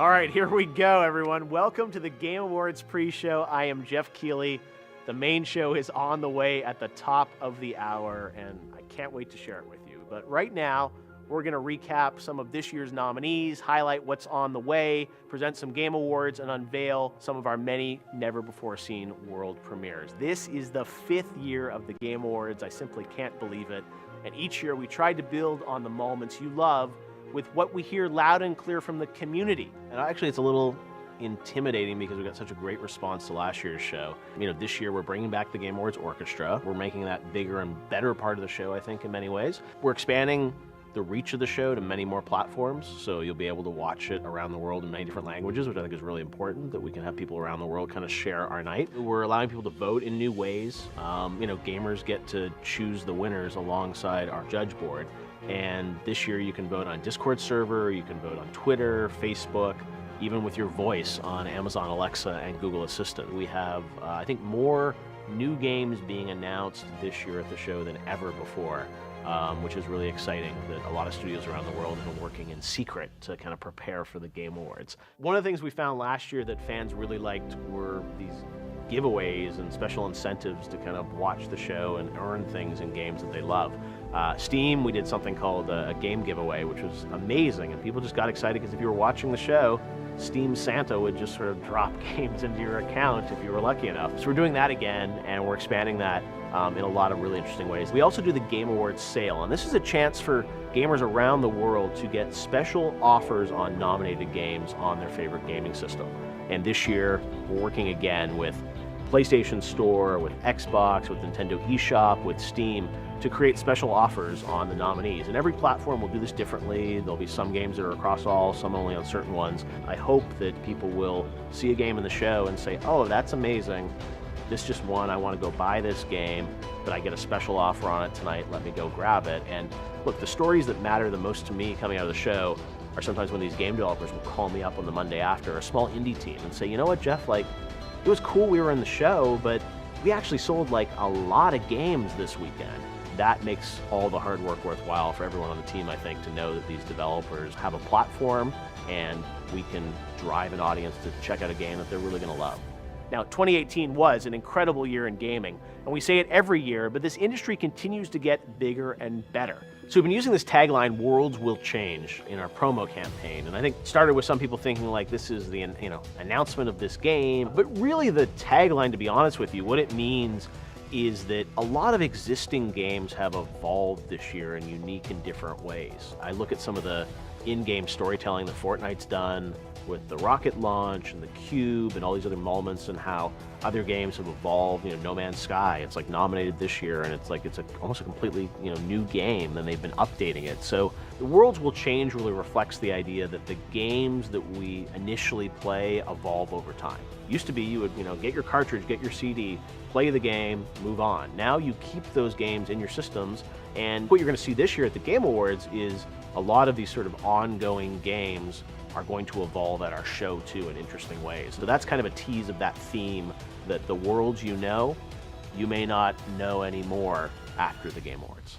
All right, here we go, everyone. Welcome to the Game Awards pre-show. I am Geoff Keighley. The main show is on the way at the top of the hour, and I can't wait to share it with you. But right now, we're going to recap some of this year's nominees, highlight what's on the way, present some Game Awards, and unveil some of our many never-before-seen world premieres. This is the 5th year of the Game Awards. I simply can't believe it. And each year, we tried to build on the moments you love with what we hear loud and clear from the community. And actually, it's a little intimidating because we got such a great response to last year's show. You know, this year we're bringing back the Game Awards Orchestra. We're making that bigger and better part of the show, I think, in many ways. We're expanding the reach of the show to many more platforms, so you'll be able to watch it around the world in many different languages, which I think is really important, that we can have people around the world kind of share our night. We're allowing people to vote in new ways. You know, gamers get to choose the winners alongside our judge board. And this year you can vote on Discord server, you can vote on Twitter, Facebook, even with your voice on Amazon Alexa and Google Assistant. We have, I think, more new games being announced this year at the show than ever before, which is really exciting that a lot of studios around the world have been working in secret to kind of prepare for the Game Awards. One of the things we found last year that fans really liked were these giveaways and special incentives to kind of watch the show and earn things in games that they love. Steam, we did something called a game giveaway, which was amazing, and people just got excited because if you were watching the show, Steam Santa would just sort of drop games into your account if you were lucky enough. So we're doing that again, and we're expanding that in a lot of really interesting ways. We also do the Game Awards sale, and this is a chance for gamers around the world to get special offers on nominated games on their favorite gaming system. And this year, we're working again with PlayStation Store, with Xbox, with Nintendo eShop, with Steam, to create special offers on the nominees. And every platform will do this differently. There'll be some games that are across all, some only on certain ones. I hope that people will see a game in the show and say, oh, that's amazing. This just won, I want to go buy this game, but I get a special offer on it tonight, let me go grab it. And look, the stories that matter the most to me coming out of the show are sometimes when these game developers will call me up on the Monday after, a small indie team, and say, you know what, Geoff, like, it was cool we were in the show, but we actually sold like a lot of games this weekend. That makes all the hard work worthwhile for everyone on the team, I think, to know that these developers have a platform and we can drive an audience to check out a game that they're really going to love. Now, 2018 was an incredible year in gaming, and we say it every year, but this industry continues to get bigger and better. So we've been using this tagline, "Worlds will change," in our promo campaign, and I think it started with some people thinking like this is the announcement of this game, but really the tagline, to be honest with you, what it means is that a lot of existing games have evolved this year in unique and different ways. I look at some of the in-game storytelling that Fortnite's done with the rocket launch and the cube and all these other moments, and how other games have evolved. You know, No Man's Sky, it's like nominated this year, and it's like almost a completely new game, and they've been updating it. So the Worlds Will Change really reflects the idea that the games that we initially play evolve over time. Used to be you would get your cartridge, get your CD, play the game, move on. Now you keep those games in your systems, and what you're going to see this year at the Game Awards is a lot of these sort of ongoing games are going to evolve at our show too in interesting ways. So that's kind of a tease of that theme, that the worlds you may not know anymore after the Game Awards.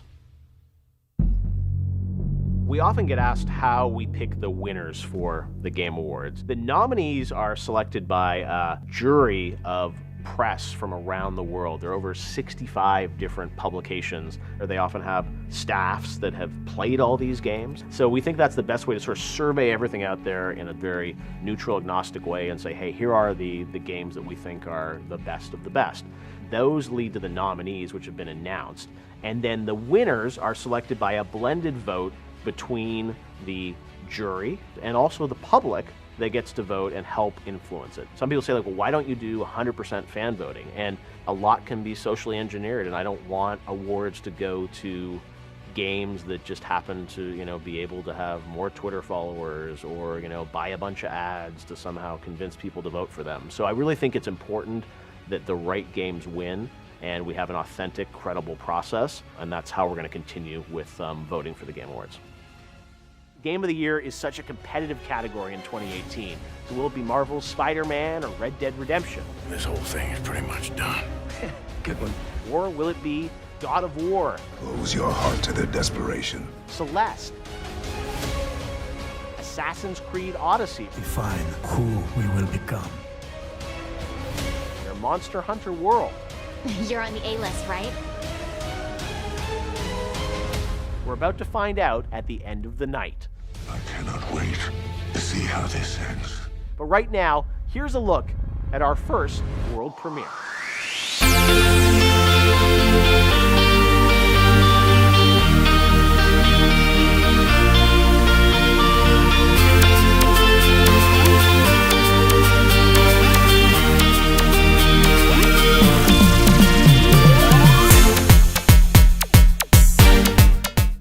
We often get asked how we pick the winners for the Game Awards. The nominees are selected by a jury of press from around the world. There are over 65 different publications, or they often have staffs that have played all these games. So we think that's the best way to sort of survey everything out there in a very neutral, agnostic way and say, hey, here are the games that we think are the best of the best. Those lead to the nominees, which have been announced. And then the winners are selected by a blended vote between the jury and also the public that gets to vote and help influence it. Some people say, like, well, why don't you do 100% fan voting? And a lot can be socially engineered, and I don't want awards to go to games that just happen to, be able to have more Twitter followers or, buy a bunch of ads to somehow convince people to vote for them. So I really think it's important that the right games win, and we have an authentic, credible process, and that's how we're going to continue with voting for the Game Awards. Game of the Year is such a competitive category in 2018. So will it be Marvel's Spider-Man or Red Dead Redemption? This whole thing is pretty much done. Good one. Or will it be God of War? Close your heart to their desperation. Celeste? Assassin's Creed Odyssey, Define who we will become. their Monster Hunter World. You're on the A-list, right? We're about to find out at the end of the night. I cannot wait to see how this ends. But right now, here's a look at our first world premiere.